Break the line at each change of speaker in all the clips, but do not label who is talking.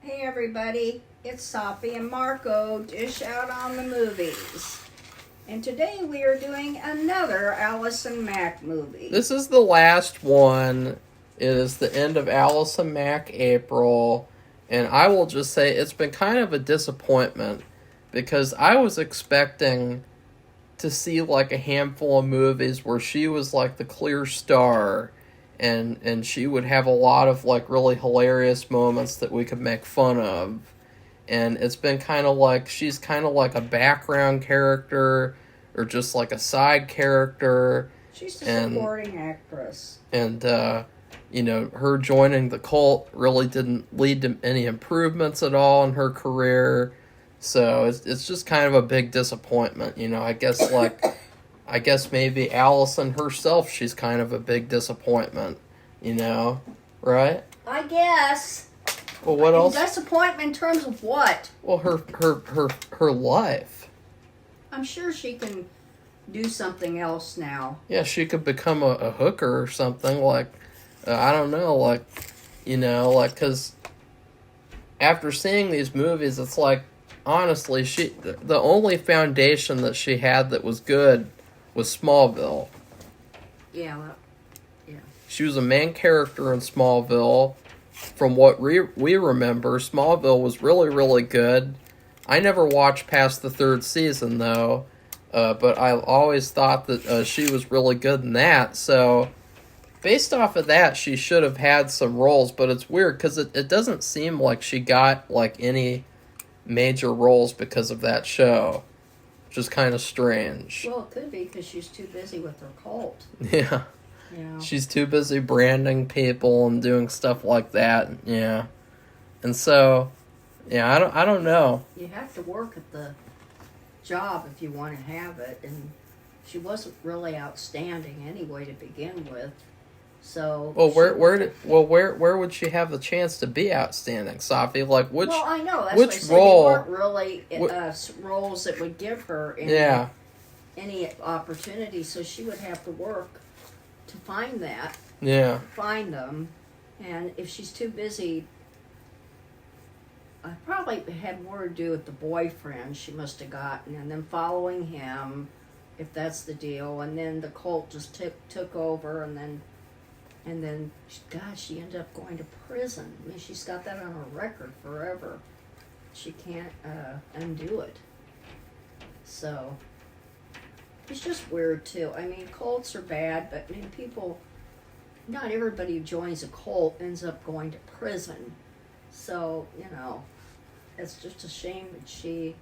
Hey everybody, it's Safi and Marco, Dish Out on the Movies. And today we are doing another Allison Mack movie.
This is the last one. It is the end of Allison Mack April. And I will just say it's been kind of a disappointment because I was expecting to see like a handful of movies where she was like the clear star and she would have a lot of like really hilarious moments that we could make fun of. And it's been kind of like she's kind of like a background character or just like a side character.
She's a supporting actress.
And her joining the cult really didn't lead to any improvements at all in her career. So it's just kind of a big disappointment. I guess maybe Allison herself, she's kind of a big disappointment, right?
I guess.
Well, what else?
Disappointment in terms of what?
Well, her life.
I'm sure she can do something else now.
Yeah, she could become a hooker or something, I don't know, because after seeing these movies, it's like, honestly, the only foundation that she had that was good was Smallville.
Yeah.
She was a main character in Smallville. From what we remember, Smallville was really, really good. I never watched past the third season, though, but I always thought that she was really good in that, so based off of that, she should have had some roles, but it's weird, because it doesn't seem like she got, any major roles because of that show, which is kind of strange.
Well, it could be because she's too busy with her cult.
Yeah.
Yeah.
She's too busy branding people and doing stuff like that. Yeah. And so, yeah, I don't know.
You have to work at the job if you want to have it, and she wasn't really outstanding anyway to begin with. So
well, where would she have the chance to be outstanding, Safi? Which
well, I know that's
which
what I said.
role?
They weren't really roles that would give her any opportunity. So she would have to work to find that.
Yeah.
Find them, and if she's too busy, I probably had more to do with the boyfriend she must have gotten, and then following him, if that's the deal, and then the cult just took over, and then, God, she ended up going to prison. I mean, she's got that on her record forever. She can't undo it. So, it's just weird, too. I mean, cults are bad, but, not everybody who joins a cult ends up going to prison. So, it's just a shame that she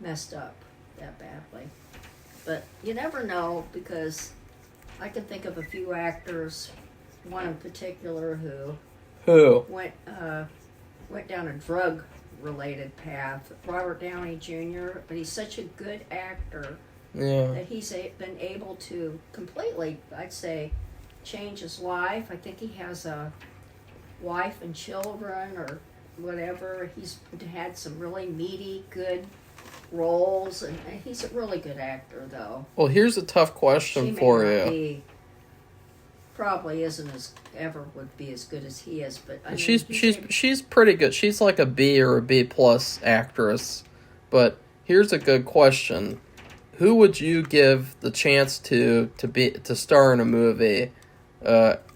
messed up that badly. But you never know, because I can think of a few actors, one in particular who went down a drug-related path. Robert Downey Jr., but he's such a good actor that he's been able to completely, I'd say, change his life. I think he has a wife and children or whatever. He's had some really meaty, good roles, and he's a really good actor, though.
Well, here's a tough question for you.
Probably isn't would be as good as he is, but
she's pretty good. She's like a B or a B plus actress. But here's a good question: who would you give the chance to star in a movie?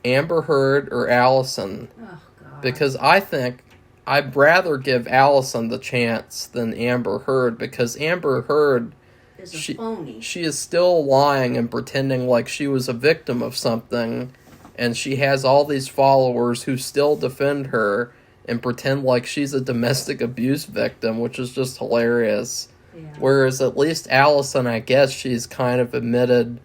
Amber Heard or Allison?
Oh God!
Because I think I'd rather give Allison the chance than Amber Heard, because Amber Heard
is a phony.
She is still lying and pretending like she was a victim of something, and she has all these followers who still defend her and pretend like she's a domestic abuse victim, which is just hilarious.
Yeah.
Whereas at least Allison, I guess she's kind of admitted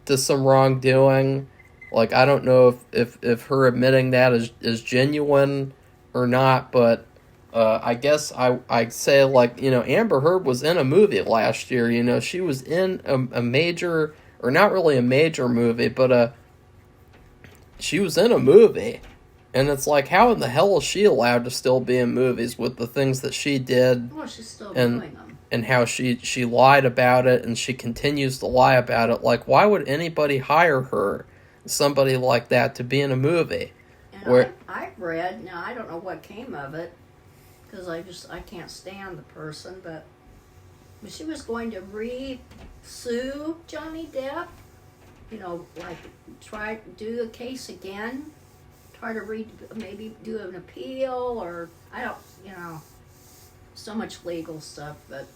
to some wrongdoing. I don't know if her admitting that is genuine or not, but I guess I'd say, Amber Heard was in a movie last year. She was in a major, or not really a major movie, but she was in a movie. And it's like, how in the hell is she allowed to still be in movies with the things that she did?
Well, she's still doing them.
And how she lied about it, and she continues to lie about it. Why would anybody hire her, somebody like that, to be in a movie?
And I've read, now I don't know what came of it, because I can't stand the person, but she was going to sue Johnny Depp, like try to do the case again, try to maybe do an appeal, or I don't, so much legal stuff that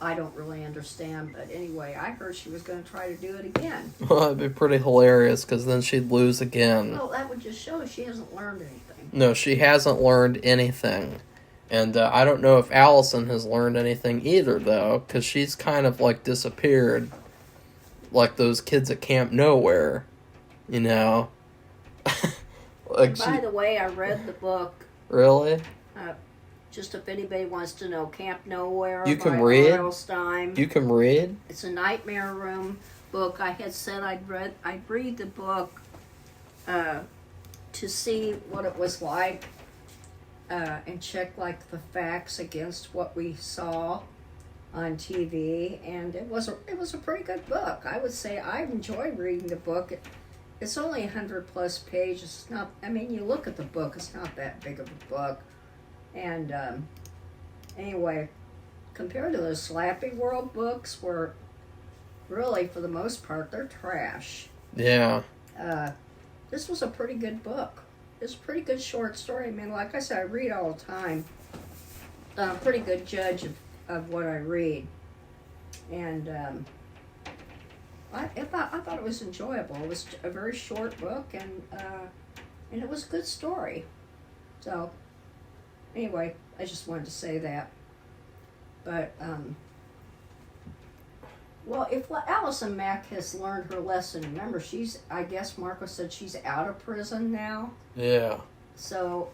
I don't really understand. But anyway, I heard she was going to try to do it again.
Well, that'd be pretty hilarious, because then she'd lose again.
Well, that would just show she hasn't learned anything.
No, she hasn't learned anything. And I don't know if Allison has learned anything either, though, because she's kind of, like, disappeared. Like those kids at Camp Nowhere, Like
By the way, I read the book.
Really?
Just if anybody wants to know, Camp Nowhere
You can
by
read?
R.L. Stein.
You can read?
It's a nightmare room book. I had said I'd read the book to see what it was like and check like the facts against what we saw on TV, and it was a pretty good book. I would say I enjoyed reading the book. It's only 100 plus pages. It's not. I mean, you look at the book; it's not that big of a book. And anyway, compared to those Slappy World books, where really for the most part they're trash.
Yeah.
This was a pretty good book. It's a pretty good short story. I mean, like I said, I read all the time. I'm a pretty good judge of what I read. And I thought it was enjoyable. It was a very short book, and it was a good story. So, anyway, I just wanted to say that. But, well, if Allison Mack has learned her lesson, remember, I guess Marco said she's out of prison now.
Yeah.
So,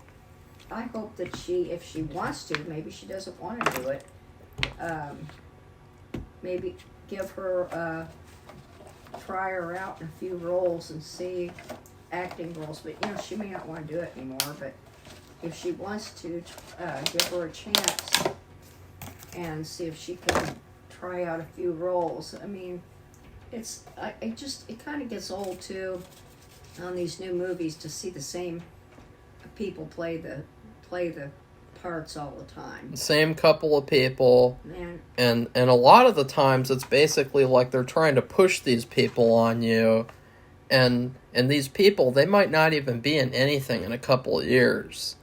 I hope that if she wants to, maybe she doesn't want to do it, maybe give her, try her out in a few roles and see acting roles. But, she may not want to do it anymore, but if she wants to, give her a chance and see if she can try out a few roles. I mean, it kind of gets old too on these new movies to see the same people play the parts all the time.
Same couple of people.
And
a lot of the times it's basically like they're trying to push these people on you, and these people, they might not even be in anything in a couple of years.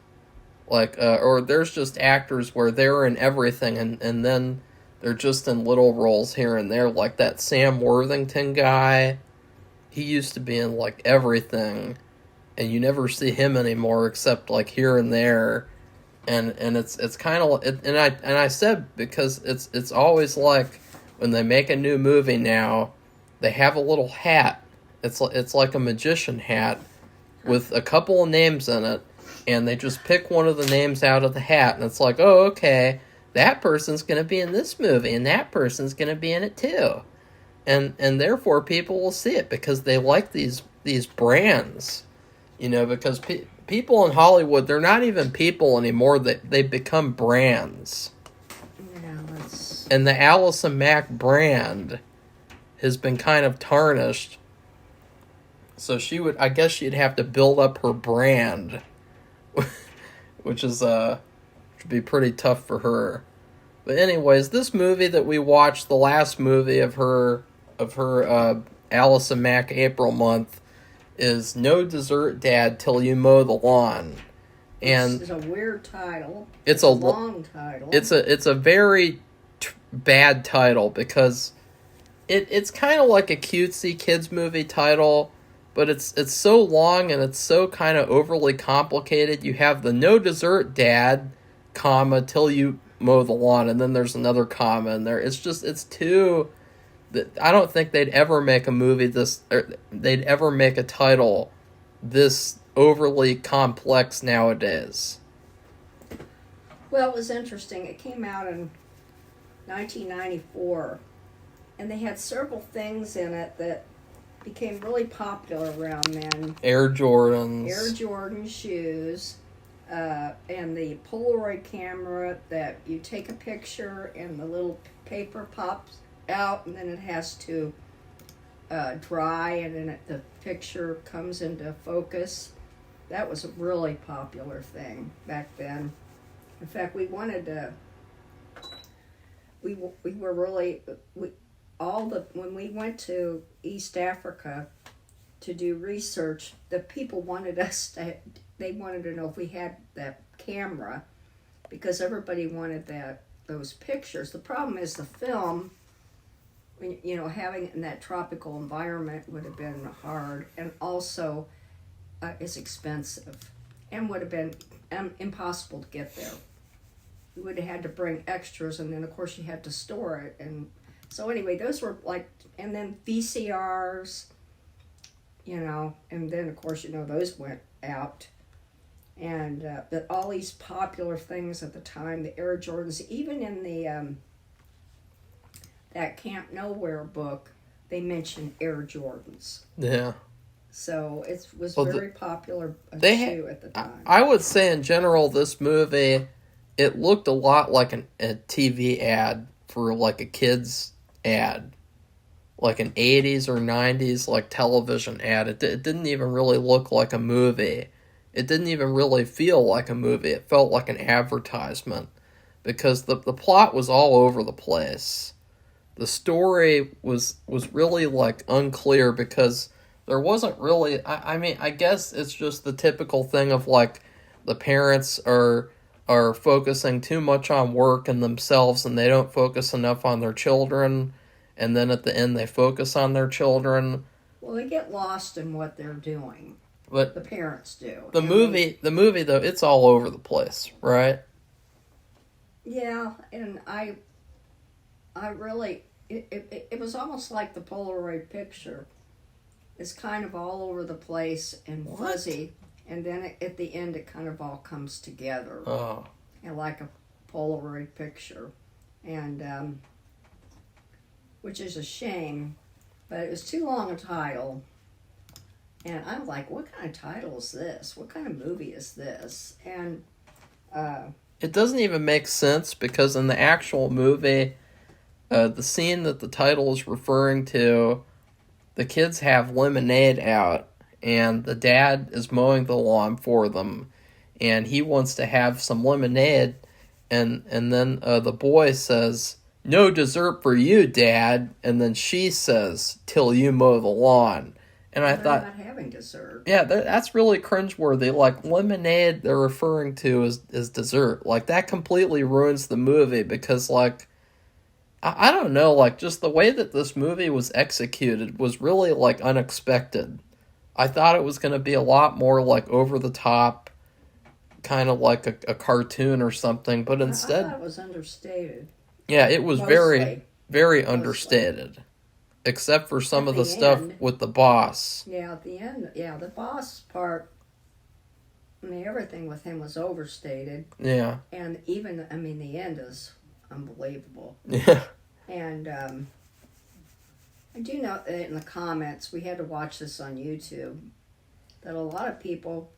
Like or there's just actors where they're in everything, and then they're just in little roles here and there, like that Sam Worthington guy. He used to be in, like, everything, and you never see him anymore except, like, here and there. And it's kind of... And I said, because it's always like, when they make a new movie now, they have a little hat. It's like a magician hat with a couple of names in it, and they just pick one of the names out of the hat, and it's like, oh, okay, that person's going to be in this movie, and that person's going to be in it too. And therefore people will see it because they like these brands. Because people in Hollywood, they're not even people anymore. They become brands.
Yeah,
and the Allison Mack brand has been kind of tarnished. So I guess she'd have to build up her brand, which is would be pretty tough for her. But anyways, this movie that we watched, the last movie of her Allison Mack April month, is No Dessert Dad Till You Mow the Lawn. And
it's a weird title.
It's a
long title.
It's a very bad title because it's kind of like a cutesy kids movie title, but it's so long and it's so kind of overly complicated. You have the No Dessert Dad, comma, till you mow the lawn, and then there's another comma in there. It's too... I don't think they'd ever make a movie they'd ever make a title this overly complex nowadays.
Well, it was interesting. It came out in 1994, and they had several things in it that became really popular around then.
Air Jordans.
Air Jordan shoes, and the Polaroid camera that you take a picture and the little paper pops out, and then it has to dry, and then the picture comes into focus. That was a really popular thing back then. In fact, we wanted to. We were really when we went to East Africa to do research, the people wanted us to. They wanted to know if we had that camera, because everybody wanted those pictures. The problem is the film. Having it in that tropical environment would have been hard, and also it's expensive, and would have been impossible to get there. You would have had to bring extras, and then of course you had to store it, and so anyway, those were and then VCRs, and then of course those went out, and but all these popular things at the time, the Air Jordans, even in the that Camp Nowhere book, they mentioned Air Jordans.
Yeah.
So it was very popular shoe at the time.
I would say in general, this movie, it looked a lot like a TV ad for like a kid's ad. Like an 80s or 90s like television ad. It didn't even really look like a movie. It didn't even really feel like a movie. It felt like an advertisement. Because the plot was all over the place. The story was really like unclear because there wasn't really. I mean, I guess it's just the typical thing of like the parents are focusing too much on work and themselves, and they don't focus enough on their children. And then at the end, they focus on their children.
Well, they get lost in what they're doing.
But
the parents do.
The movie though, it's all over the place, right?
Yeah, and I really. It was almost like the Polaroid picture. It's kind of all over the place and fuzzy, and then at the end it kind of all comes together.
Oh.
And like a Polaroid picture, and which is a shame, but it was too long a title. And I'm like, what kind of title is this? What kind of movie is this? And
it doesn't even make sense because in the actual movie. The scene that the title is referring to, the kids have lemonade out, and the dad is mowing the lawn for them, and he wants to have some lemonade, and then the boy says, "No dessert for you, Dad," and then she says, "Till you mow the lawn." And I thought,
not having dessert.
Yeah, that's really cringeworthy. Like, lemonade they're referring to as dessert. Like, that completely ruins the movie because, like, I don't know, like, just the way that this movie was executed was really, like, unexpected. I thought it was going to be a lot more, like, over-the-top, kind of like a cartoon or something, but instead...
I thought it was understated.
Yeah, it was
Mostly.
very understated. Except for some of the stuff with the boss.
Yeah, at the end, the boss part, I mean, everything with him was overstated.
Yeah.
And even, I mean, the end is... unbelievable.
Yeah.
And I do know that in the comments, we had to watch this on YouTube, that a lot of people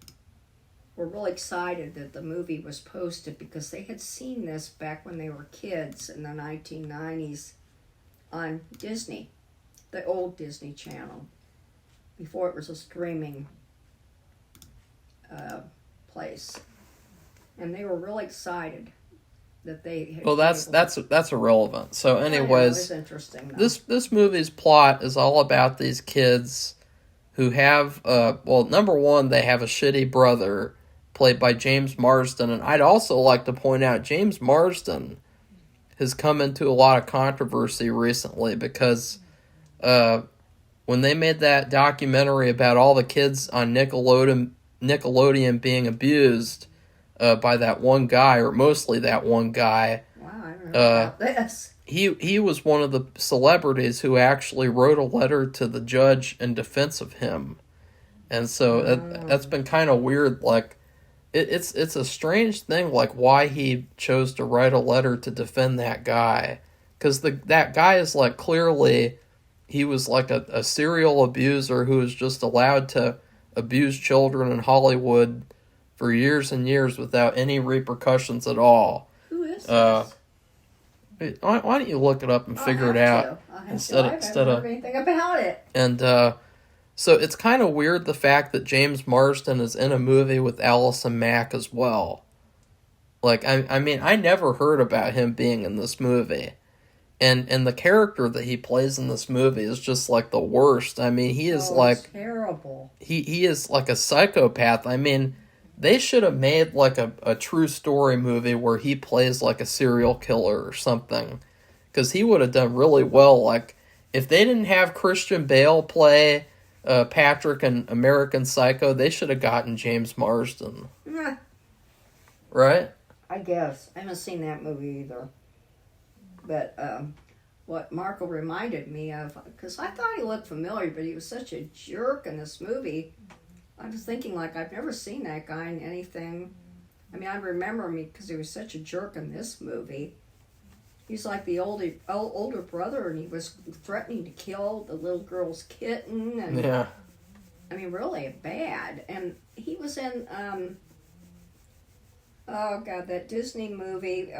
were really excited that the movie was posted because they had seen this back when they were kids in the 1990s on Disney, the old Disney Channel, before it was a streaming place. And they were really excited that they had.
Well, that's irrelevant. So, anyways,
it's interesting.
This movie's plot is all about these kids who have number one, they have a shitty brother played by James Marsden, and I'd also like to point out James Marsden has come into a lot of controversy recently because when they made that documentary about all the kids on Nickelodeon being abused by that one guy, or mostly that one guy.
Wow, I don't know about this.
He was one of the celebrities who actually wrote a letter to the judge in defense of him. And so that's been kind of weird. Like, it's a strange thing, like, why he chose to write a letter to defend that guy. Because that guy is, like, clearly, he was, like, a serial abuser who was just allowed to abuse children in Hollywood for years and years without any repercussions at all.
Who is this?
Why don't you look it up and figure it out
instead of heard anything about it.
And so it's kind of weird the fact that James Marsden is in a movie with Allison Mack as well. Like, I mean, I never heard about him being in this movie. And the character that he plays in this movie is just like the worst. I mean, he is like
terrible.
He is like a psychopath. I mean, they should have made like a true story movie where he plays like a serial killer or something. Because he would have done really well. Like, if they didn't have Christian Bale play Patrick in American Psycho, they should have gotten James Marsden. Right?
I guess. I haven't seen that movie either. But what Marco reminded me of, because I thought he looked familiar, but he was such a jerk in this movie. I was thinking, like, I've never seen that guy in anything. I mean, I remember him because he was such a jerk in this movie. He's like the older brother, and he was threatening to kill the little girl's kitten. And,
yeah.
I mean, really bad. And he was in... oh God, that Disney movie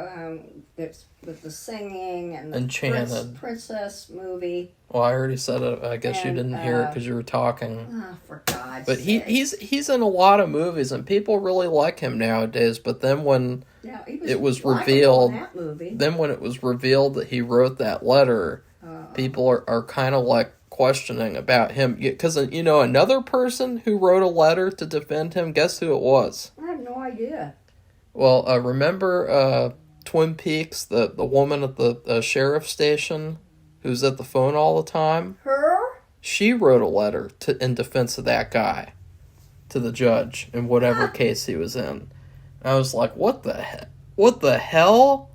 that's with the singing and the
Enchanted.
princess movie.
Well, I already said it. I guess you didn't hear it because you were talking.
Oh, for God's
But
sake.
he's in a lot of movies, and people really like him nowadays. But then when it was revealed,
that movie.
then when it was revealed that he wrote that letter, people are kind of like questioning about him. Because, you know, another person who wrote a letter to defend him, guess who it was?
I have no idea.
Well, remember Twin Peaks, the woman at the sheriff's station who's at the phone all the time?
Her?
She wrote a letter in defense of that guy to the judge in whatever case he was in. And I was like, what the hell?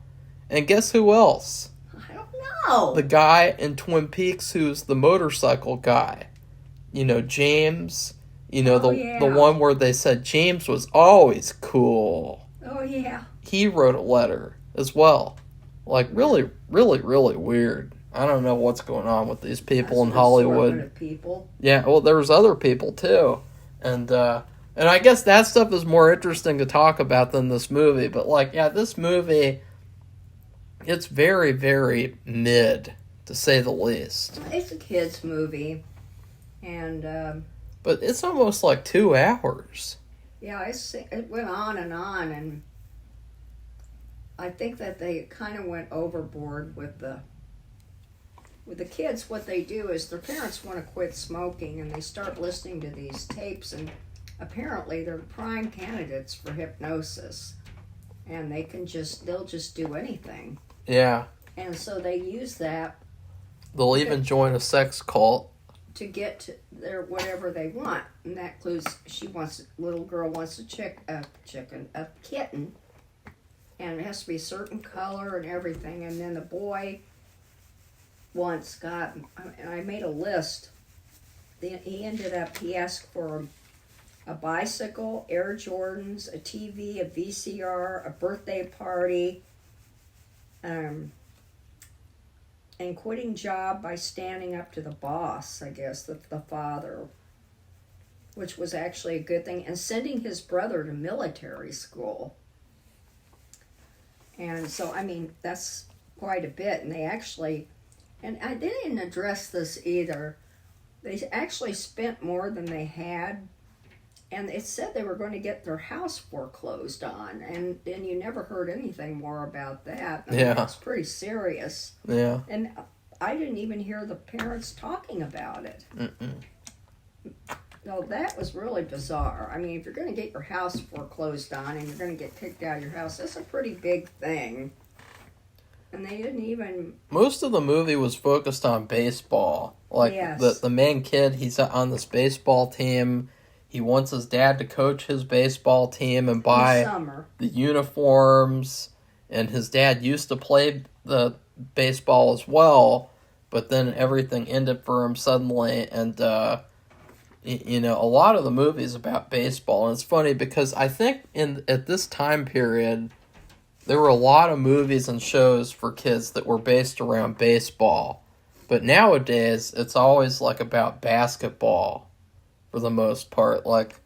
And guess who else?
I don't know.
The guy in Twin Peaks who's the motorcycle guy. You know, James. You know, the one where they said James was always cool.
Oh, yeah.
He wrote a letter as well. Like, really, really, really weird. I don't know what's going on with these people in Hollywood.
Of people.
Yeah, well, there was other people, too. And I guess that stuff is more interesting to talk about than this movie. But, like, yeah, this movie, it's very, very mid, to say the least.
It's a kid's movie. And...
but it's almost like 2 hours.
Yeah, it went on, and I think that they kind of went overboard with the kids. What they do is their parents want to quit smoking, and they start listening to these tapes, and apparently they're prime candidates for hypnosis, and they'll just do anything.
Yeah.
And so they use that.
They'll even join a sex cult.
To get to their whatever they want, and that includes little girl wants a kitten, and it has to be a certain color and everything. And then the boy I made a list. He asked for a bicycle, Air Jordans, a TV, a VCR, a birthday party, and quitting job by standing up to the boss, I guess, the father, which was actually a good thing, and sending his brother to military school. And so, I mean, that's quite a bit. And I didn't address this either. They actually spent more than they had. And it said they were going to get their house foreclosed on. And then you never heard anything more about that. I mean, it's pretty serious.
Yeah.
And I didn't even hear the parents talking about it. No, that was really bizarre. I mean, if you're going to get your house foreclosed on and you're going to get kicked out of your house, that's a pretty big thing. And they didn't even...
Most of the movie was focused on baseball. Like, the main kid, he's on this baseball team. He wants his dad to coach his baseball team and buy the uniforms. And his dad used to play the baseball as well, but then everything ended for him suddenly. And, you know, a lot of the movie is about baseball. And it's funny because I think at this time period, there were a lot of movies and shows for kids that were based around baseball. But nowadays, it's always like about basketball. For the most part, like,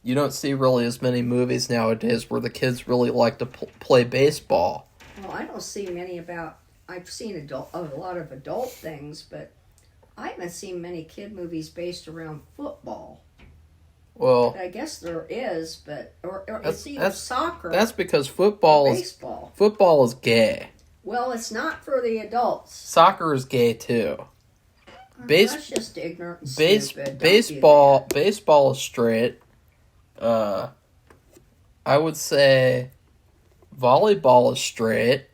you don't see really as many movies nowadays where the kids really like to play baseball.
Well, I don't see many about... I've seen a lot of adult things, but I haven't seen many kid movies based around football.
Well,
I guess there is, but or
That's-
it's either
that's-
soccer
that's because
or
football is gay.
Well, it's not for the adults.
Soccer is gay too. Base-
That's just ignorant and
Base
stupid. Don't do
baseball
that.
baseball is straight. I would say volleyball is straight,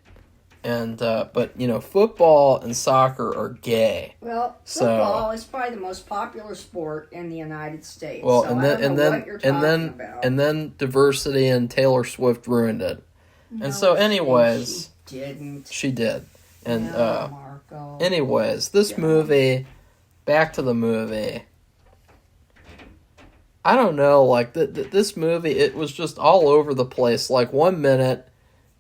and but football and soccer are gay.
Well,
So-
football is probably the most popular sport in the United States.
Well,
so
and
I
then
don't
and
know
then
what you're
and then
talking about.
and then diversity and Taylor Swift ruined it.
No,
and so anyways,
she didn't.
She did. And
No, Marco.
anyways, this movie, back to the movie. I don't know, like this movie, it was just all over the place. Like 1 minute,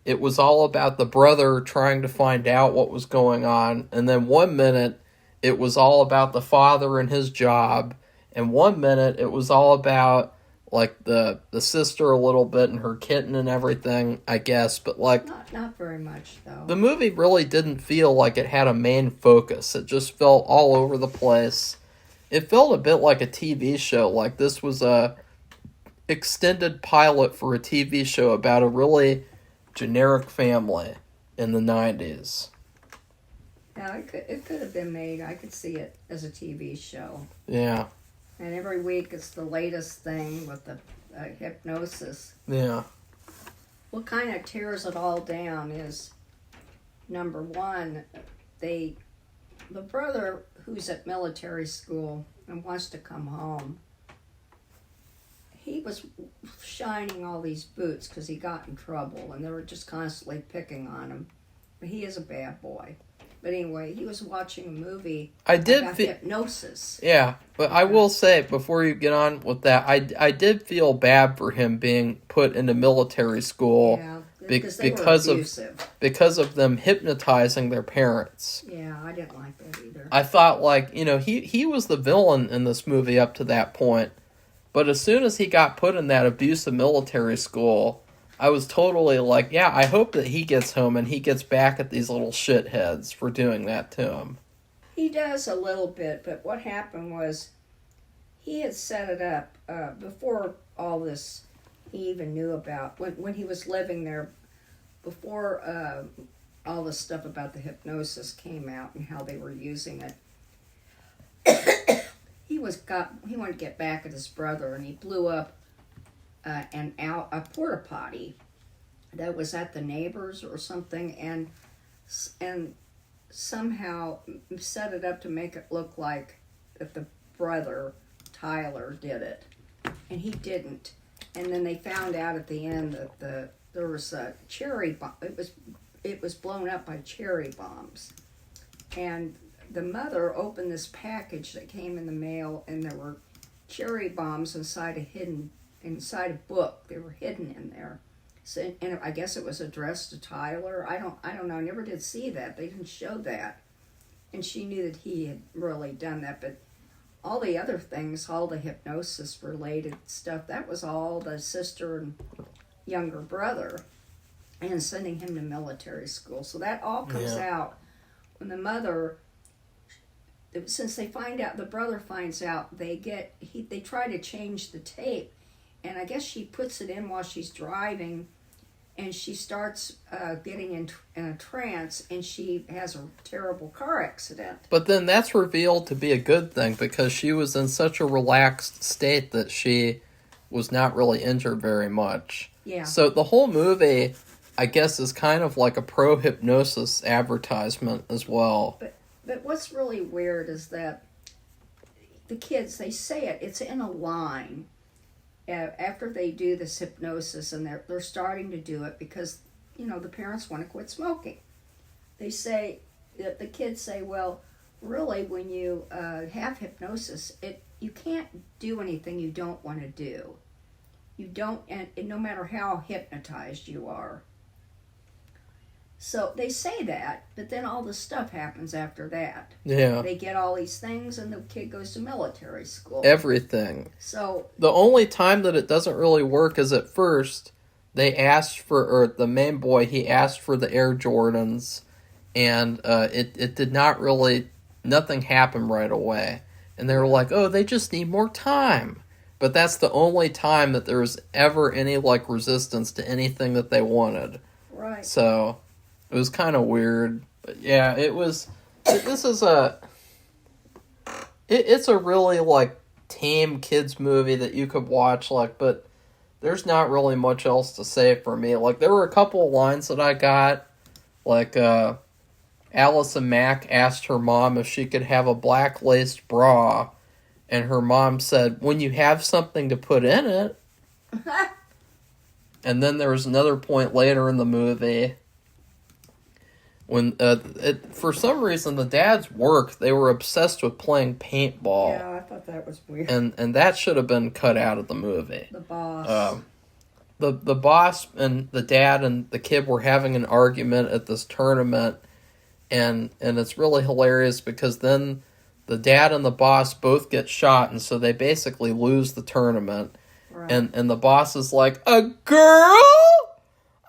it was all about the brother trying to find out what was going on, and then 1 minute, it was all about the father and his job, and 1 minute, it was all about like the sister a little bit and her kitten and everything, I guess. But like
Not very much though.
the movie really didn't feel like it had a main focus. It just felt all over the place. It felt a bit like a TV show. Like this was a extended pilot for a TV show about a really generic family in the 90s.
Yeah, it could have been made. I could see it as a TV show.
Yeah.
And every week it's the latest thing with the hypnosis.
Yeah.
What kind of tears it all down is, number one, the brother who's at military school and wants to come home, he was shining all these boots because he got in trouble and they were just constantly picking on him. But he is a bad boy. But anyway, he was watching a movie about hypnosis.
Yeah, but I will say, before you get on with that, I did feel bad for him being put into military school
because they were abusive.
because of them hypnotizing their parents.
Yeah, I didn't like that either.
I thought, like, he was the villain in this movie up to that point, but as soon as he got put in that abusive military school, I was totally like, yeah, I hope that he gets home and he gets back at these little shitheads for doing that to him.
He does a little bit, but what happened was he had set it up before all this he even knew about, when he was living there, before all the stuff about the hypnosis came out and how they were using it. He wanted to get back at his brother, and he blew up a porta potty that was at the neighbors or something, and somehow set it up to make it look like that the brother Tyler did it, and he didn't. And then they found out at the end that there was a cherry bomb. It was blown up by cherry bombs, and the mother opened this package that came in the mail, and there were cherry bombs inside a book. They were hidden in there. So, and I guess it was addressed to Tyler. I don't know. I never did see that. They didn't show that. And she knew that he had really done that. But all the other things, all the hypnosis related stuff, that was all the sister and younger brother and sending him to military school. So that all comes out when the mother, since they find out, the brother finds out, they try to change the tape. And I guess she puts it in while she's driving, and she starts getting in a trance, and she has a terrible car accident.
But then that's revealed to be a good thing, because she was in such a relaxed state that she was not really injured very much.
Yeah.
So the whole movie, I guess, is kind of like a pro-hypnosis advertisement as well.
But what's really weird is that the kids, they say it's in a line. After they do this hypnosis, and they're starting to do it because the parents want to quit smoking. They say that the kids say, well, really, when you have hypnosis, you can't do anything you don't want to do. You don't, and no matter how hypnotized you are. So they say that, but then all the stuff happens after that.
Yeah.
They get all these things, and the kid goes to military school.
Everything.
So
the only time that it doesn't really work is at first they asked for, or the main boy, he asked for the Air Jordans, and it did not really, nothing happened right away. And they were like, oh, they just need more time. but that's the only time that there was ever any, like, resistance to anything that they wanted.
Right.
So, it was kind of weird. But yeah, it was... This is a... It's a really, like, tame kids movie that you could watch, like, but there's not really much else to say for me. Like, there were a couple of lines that I got, like, Allison Mack asked her mom if she could have a black laced bra, and her mom said, "When you have something to put in it." And then there was another point later in the movie when, for some reason, the dads work, they were obsessed with playing paintball.
Yeah, I thought that was weird.
And that should have been cut out of the movie.
The boss.
The boss and the dad and the kid were having an argument at this tournament, and it's really hilarious because then the dad and the boss both get shot, and so they basically lose the tournament.
Right.
And the boss is like, "A girl?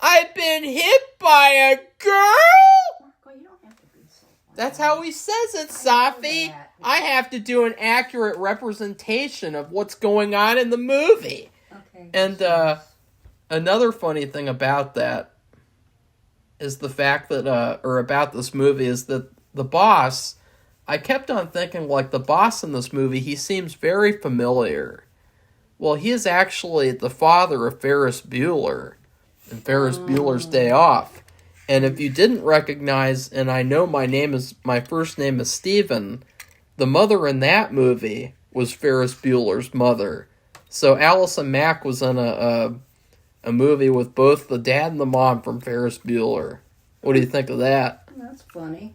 I've been hit by a girl?"
Marco, you don't have to be so funny.
That's how he says it, Safi. I have to do an accurate representation of what's going on in the movie.
Okay.
And another funny thing about that is the fact that, or about this movie, is that the boss, I kept on thinking, like, the boss in this movie, he seems very familiar. Well, he is actually the father of Ferris Bueller in Ferris Bueller's Day Off. And if you didn't recognize, and I know my first name is Steven, the mother in that movie was Ferris Bueller's mother. So Allison Mack was in a movie with both the dad and the mom from Ferris Bueller. What do you think of that?
That's funny.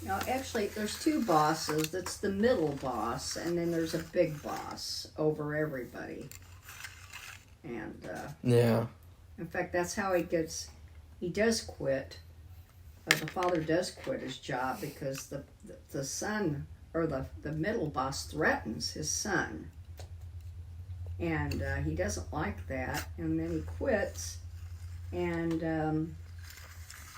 Now, actually, there's two bosses. That's the middle boss, and then there's a big boss over everybody. And,
Yeah.
in fact, that's how he does quit. The father does quit his job because the son, or the middle boss, threatens his son. And he doesn't like that, and then he quits, and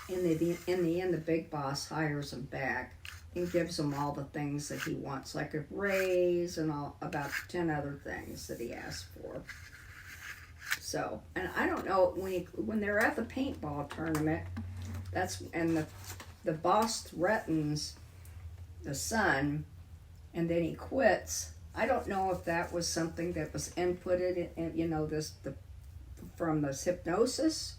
in the end, the big boss hires him back and gives him all the things that he wants, like a raise and about 10 other things that he asked for. So, and I don't know, when they're at the paintball tournament, and the boss threatens the son, and then he quits. I don't know if that was something that was inputted in, from this hypnosis,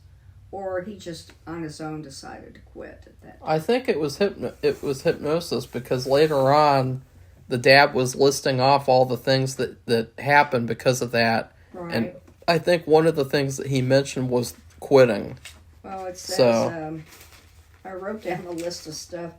or he just on his own decided to quit at that time.
I think it was hypnosis, because later on, the dad was listing off all the things that happened because of that.
Right.
And I think one of the things that he mentioned was quitting.
Well, it says,
So,
I wrote down a list of stuff.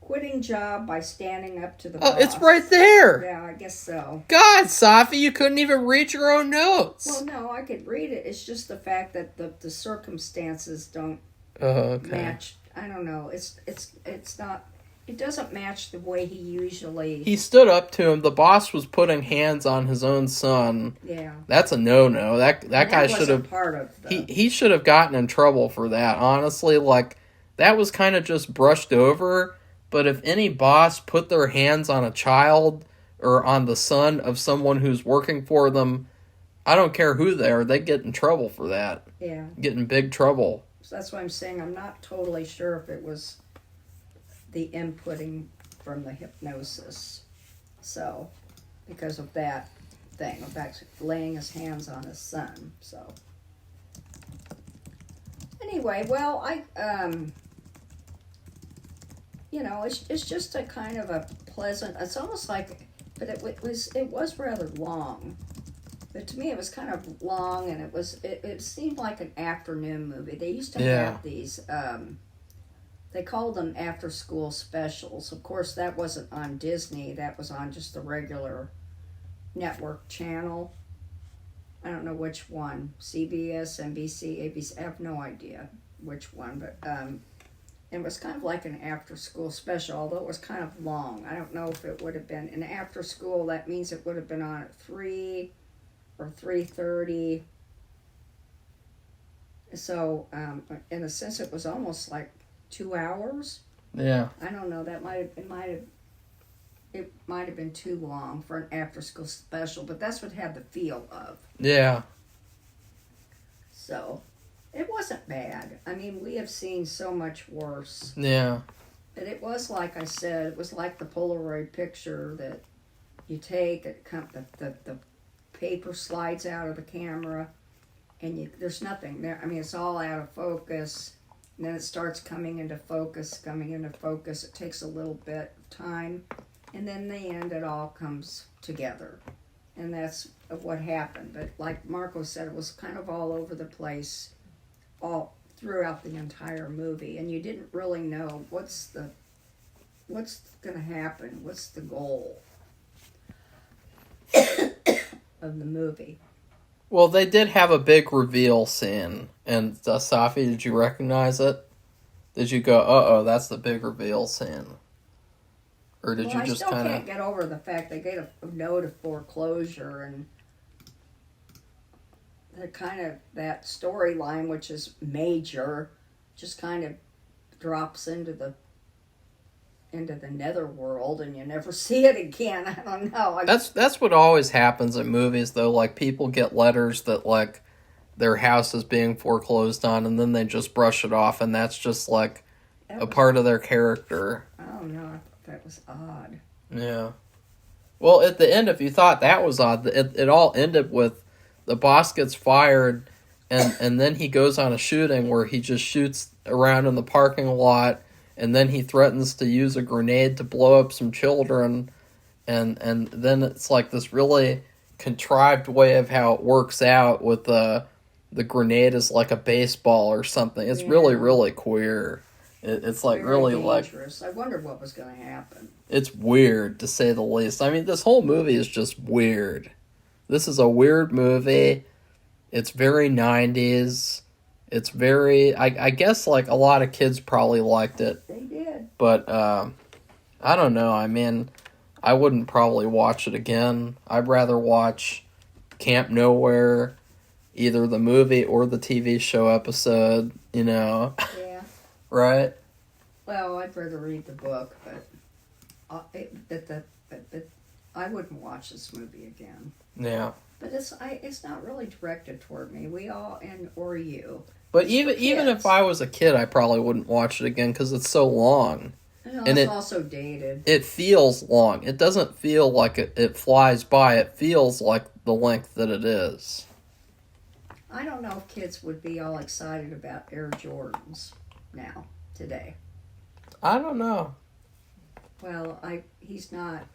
Quitting job by standing up to the boss.
it's right there.
Yeah, I guess so.
God, Safi, you couldn't even read your own notes.
Well, no, I could read it. It's just the fact that the circumstances don't match. I don't know. It's not. It doesn't match the way he usually.
He stood up to him. The boss was putting hands on his own son.
Yeah.
That's a no-no. That guy should have.
Part of
He should have gotten in trouble for that. Honestly, like, that was kind of just brushed over. But if any boss put their hands on a child or on the son of someone who's working for them, I don't care who they are, they get in trouble for that.
Yeah.
Get in big trouble.
So that's why I'm saying I'm not totally sure if it was the inputting from the hypnosis. So, because of that thing, of actually laying his hands on his son. So, anyway, well, it's just a kind of a pleasant. It's almost like, but it was rather long. But to me, it was kind of long, and it seemed like an afternoon movie. They used to have these. They called them after-school specials. Of course, that wasn't on Disney. That was on just the regular network channel. I don't know which one. CBS, NBC, ABC. I have no idea which one, but it was kind of like an after-school special, although it was kind of long. I don't know if it would have been an after-school. That means it would have been on at 3 or 3:30. So, in a sense, it was almost like 2 hours.
Yeah.
I don't know. It might have it might have been too long for an after-school special, but that's what it had the feel of.
Yeah.
So, it wasn't bad. I mean, we have seen so much worse.
Yeah.
But it was, like I said, it was like the Polaroid picture that you take, the paper slides out of the camera, and there's nothing there. I mean, it's all out of focus, and then it starts coming into focus. It takes a little bit of time, and then in the end, it all comes together. And that's what happened. But like Marco said, it was kind of all over the place, all throughout the entire movie, and you didn't really know what's going to happen, what's the goal of the movie.
Well, they did have a big reveal scene, and Safi, did you recognize it? Did you go, uh-oh, that's the big reveal scene? Or did you just kind of...
I still can't get over the fact they get a note of foreclosure, and the kind of that storyline, which is major, just kind of drops into the netherworld, and you never see it again. I don't know.
That's what always happens in movies, though. Like, people get letters that, like, their house is being foreclosed on, and then they just brush it off, and that's just, like, a part of their character.
Oh, no, I thought that was odd.
Yeah. Well, at the end, if you thought that was odd, it all ended with the boss gets fired, and then he goes on a shooting where he just shoots around in the parking lot, and then he threatens to use a grenade to blow up some children, and then it's like this really contrived way of how it works out with the grenade is like a baseball or something. It's really, really queer. It's like
very
really
dangerous. I wondered what was going to happen.
It's weird, to say the least. I mean, this whole movie is just weird. This is a weird movie. It's very 90s. It's very... I guess, like, a lot of kids probably liked it.
They did.
But, I don't know. I mean, I wouldn't probably watch it again. I'd rather watch Camp Nowhere, either the movie or the TV show episode, you know.
Yeah.
Right?
Well, I'd rather read the book, but I wouldn't watch this movie again.
Yeah.
But it's not really directed toward me. Or you.
But even if I was a kid, I probably wouldn't watch it again because it's so long.
And it's also dated.
It feels long. It doesn't feel like it flies by. It feels like the length that it is.
I don't know if kids would be all excited about Air Jordans now, today.
I don't know.
Well, he's not.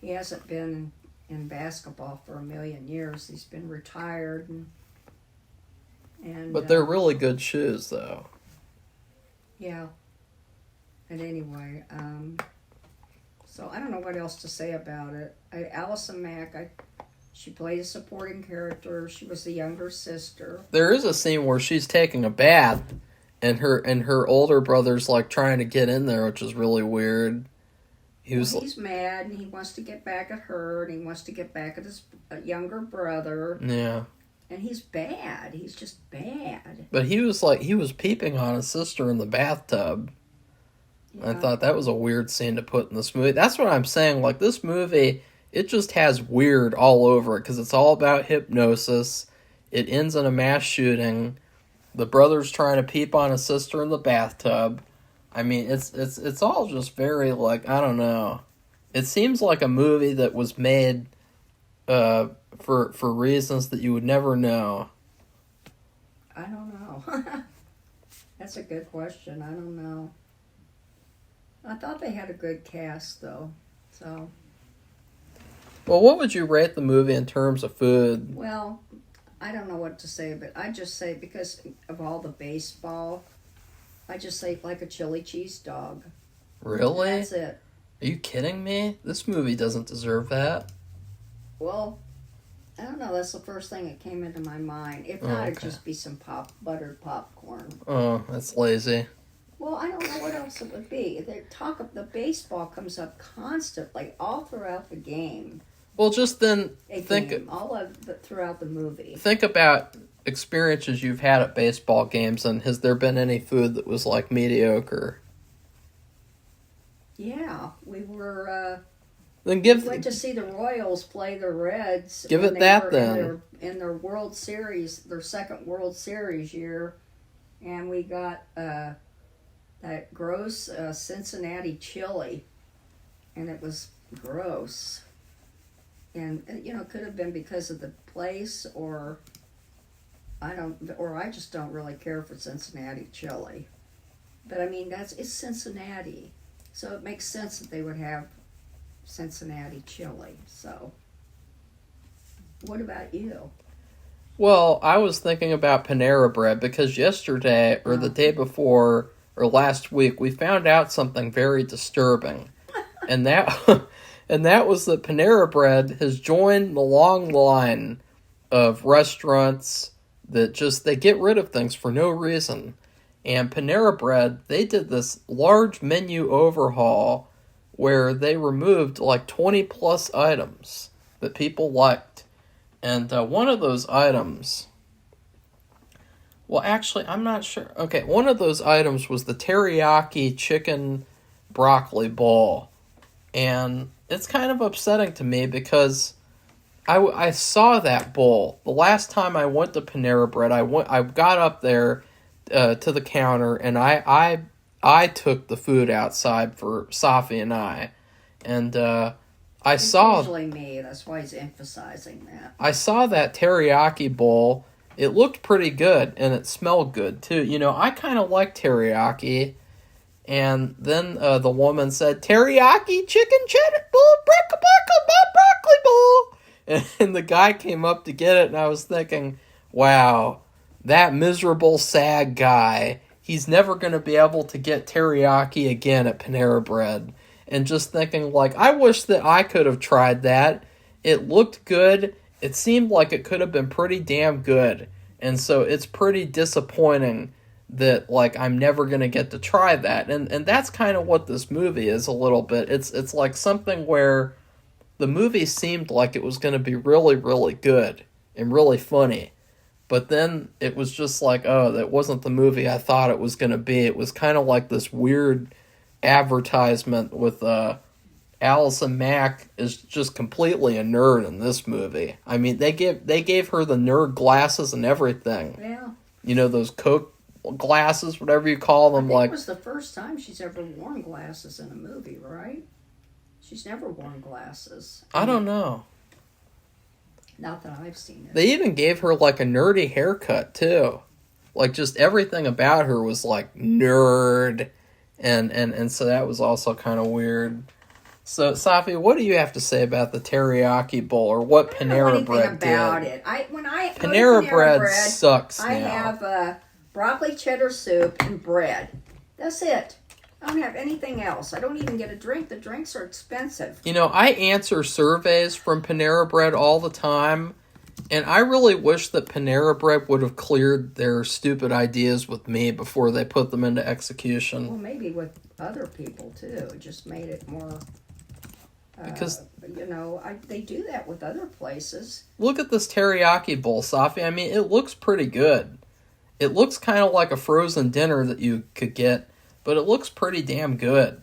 He hasn't been in basketball for a million years. He's been retired, and
but they're really good shoes, though.
Yeah. But anyway, so I don't know what else to say about it. Allison Mack, she played a supporting character. She was the younger sister.
There is a scene where she's taking a bath, and her older brother's like trying to get in there, which is really weird.
He's mad, and he wants to get back at her, and he wants to get back at his younger brother.
Yeah.
And he's bad. He's just bad.
But he was peeping on his sister in the bathtub. Yeah. I thought that was a weird scene to put in this movie. That's what I'm saying. Like, this movie, it just has weird all over it, because it's all about hypnosis. It ends in a mass shooting. The brother's trying to peep on his sister in the bathtub. I mean, it's all just very, like, I don't know. It seems like a movie that was made for reasons that you would never know.
I don't know. That's a good question. I don't know. I thought they had a good cast, though. So.
Well, what would you rate the movie in terms of food?
Well, I don't know what to say, but I just say, because of all the baseball, I just say like a chili cheese dog.
Really?
That's it.
Are you kidding me? This movie doesn't deserve that.
Well, I don't know. That's the first thing that came into my mind. If not, it'd just be some buttered popcorn.
Oh, that's lazy.
Well, I don't know what else it would be. The baseball comes up constantly all throughout the game.
Well, just then
throughout the movie.
Think about experiences you've had at baseball games, and has there been any food that was like mediocre?
Yeah, we
Then
went to see the Royals play the Reds.
give
when
it
they
that
were
then.
in their World Series, their second World Series year, and we got that gross Cincinnati chili, and it was gross. And it could have been because of the place, or I just don't really care for Cincinnati chili. But I mean, it's Cincinnati, so it makes sense that they would have Cincinnati chili. So, what about you?
Well, I was thinking about Panera Bread because yesterday or the day before or last week we found out something very disturbing. And that and that was that Panera Bread has joined the long line of restaurants that just they get rid of things for no reason. And Panera Bread, they did this large menu overhaul where they removed like 20 plus items that people liked. And one of those items, well, actually, I'm not sure. Okay, one of those items was the teriyaki chicken broccoli bowl. And it's kind of upsetting to me because I saw that bowl. The last time I went to Panera Bread, I got up there to the counter, and I took the food outside for Safi and I. And
It's usually me. That's why he's emphasizing that.
I saw that teriyaki bowl. It looked pretty good, and it smelled good, too. I kind of like teriyaki. And then the woman said, teriyaki chicken cheddar bowl, broccoli bowl. And the guy came up to get it, and I was thinking, wow, that miserable, sad guy, he's never going to be able to get teriyaki again at Panera Bread. And just thinking, like, I wish that I could have tried that. It looked good. It seemed like it could have been pretty damn good. And so it's pretty disappointing that, like, I'm never going to get to try that. And that's kind of what this movie is a little bit. It's like something where the movie seemed like it was going to be really, really good and really funny. But then it was just like, oh, that wasn't the movie I thought it was going to be. It was kind of like this weird advertisement with Allison Mack is just completely a nerd in this movie. I mean, they gave her the nerd glasses and everything.
Yeah.
Those Coke glasses, whatever you call them.
I think it was the first time she's ever worn glasses in a movie, right? She's never worn glasses.
I don't know.
Not that I've seen it.
They even gave her like a nerdy haircut too. Like just everything about her was like nerd. And so that was also kind of weird. So, Safi, what do you have to say about the teriyaki bowl or what Panera Bread did?
I don't know anything about it. When I go to
Panera Bread sucks
I
now.
have broccoli cheddar soup and bread. That's it. I don't have anything else. I don't even get a drink. The drinks are expensive.
I answer surveys from Panera Bread all the time, and I really wish that Panera Bread would have cleared their stupid ideas with me before they put them into execution.
Well, maybe with other people, too. It just made it more...
Because...
they do that with other places.
Look at this teriyaki bowl, Safi. I mean, it looks pretty good. It looks kind of like a frozen dinner that you could get, but it looks pretty damn good.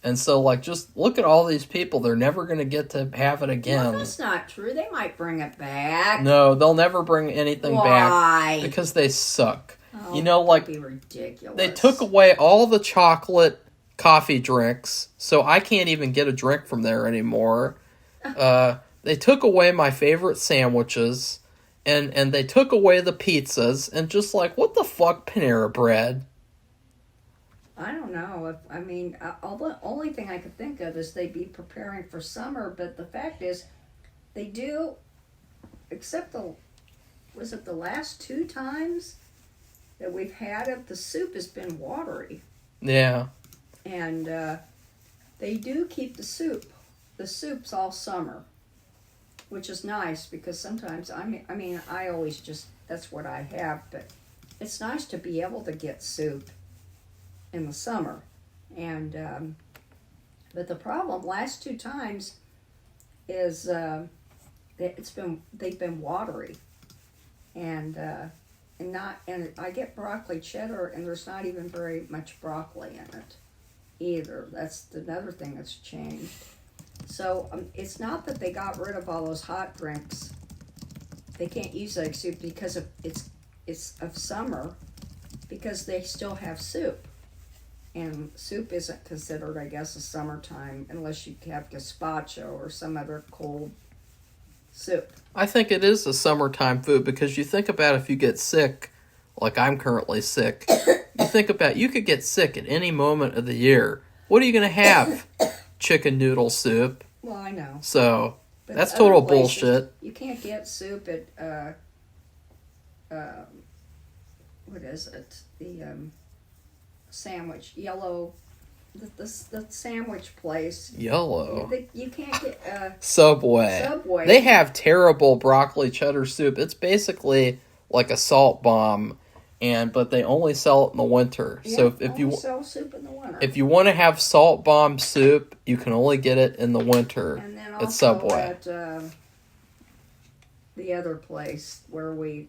And so, like, just look at all these people. They're never going to get to have it again.
Well, that's not true. They might bring it back.
No, they'll never bring anything back.
Why?
Because they suck.
Oh,
like,
that'd be ridiculous.
They took away all the chocolate coffee drinks, so I can't even get a drink from there anymore. They took away my favorite sandwiches, and they took away the pizzas, and just like, what the fuck, Panera Bread?
I don't know. The only thing I could think of is they'd be preparing for summer, but the fact is, they do, except was it the last 2 times that we've had it, the soup has been watery.
Yeah.
And they do keep the soups all summer, which is nice because sometimes, I always just, that's what I have, but it's nice to be able to get soup in the summer. And but the problem last 2 times is they've been watery, and I get broccoli cheddar and there's not even very much broccoli in it. either. That's another thing that's changed. So it's not that they got rid of all those hot drinks. They can't use egg soup because it's of summer, because they still have soup. And soup isn't considered, I guess, a summertime unless you have gazpacho or some other cold soup.
I think it is a summertime food because you think about if you get sick, like I'm currently sick, you think about you could get sick at any moment of the year. What are you going to have? Chicken noodle soup.
Well, I know.
So,
But
that's
other
total
places,
bullshit.
You can't get soup at, what is it? The sandwich, yellow, the sandwich place.
Yellow.
You can't get,
Subway.
Subway.
They have terrible broccoli cheddar soup. It's basically like a salt bomb, but they only sell it in the winter.
yeah,
So if
only
you
sell soup in the winter.
if you want to have salt bomb soup, you can only get it in the winter
And then
at
also
Subway.
at the other place where we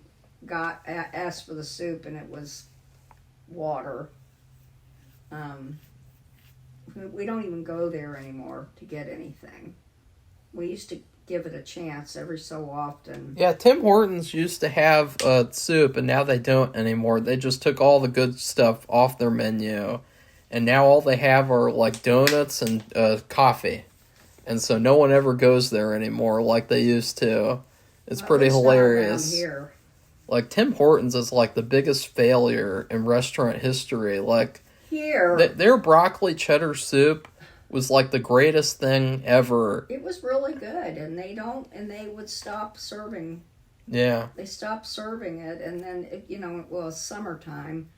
asked for the soup and it was water. We don't even go there anymore to get anything. We used to give it a chance every so often.
Yeah, Tim Hortons used to have soup, and now they don't anymore. They just took all the good stuff off their menu, and now all they have are like donuts and coffee. And so no one ever goes there anymore like they used to. It's
Well,
pretty
at least not
hilarious.
around here.
Like Tim Hortons is like the biggest failure in restaurant history. Like
Here,
their broccoli cheddar soup was like the greatest thing ever.
it was really good, and they would stop serving.
Yeah.
They stopped serving it, and then it was summertime,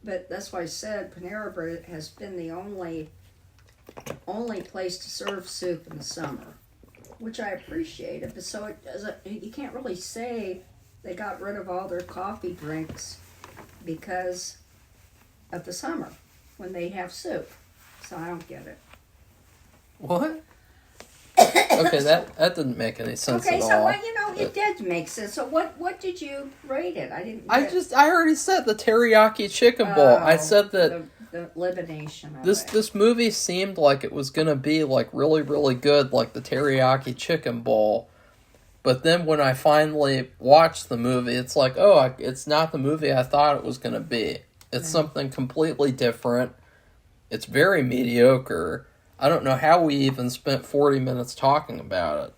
but that's why I said Panera Bread has been the only place to serve soup in the summer, which I appreciate. But so you can't really say they got rid of all their coffee drinks because of the summer when they have soup. So I don't get it.
What? Okay, that didn't make any sense
Okay,
at
so
all.
it did make sense. So what did you rate it? I didn't.
I already said the teriyaki chicken bowl. I said that
the elimination of
this
it.
this movie seemed like it was gonna be like really really good, like the teriyaki chicken bowl. But then when I finally watched the movie, it's like, it's not the movie I thought it was gonna be. It's something completely different. It's very mediocre. I don't know how we even spent 40 minutes talking about it.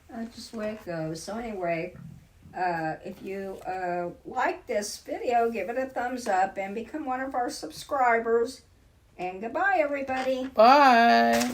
That's just the way it goes. So anyway, if you like this video, give it a thumbs up and become one of our subscribers. And goodbye, everybody.
Bye!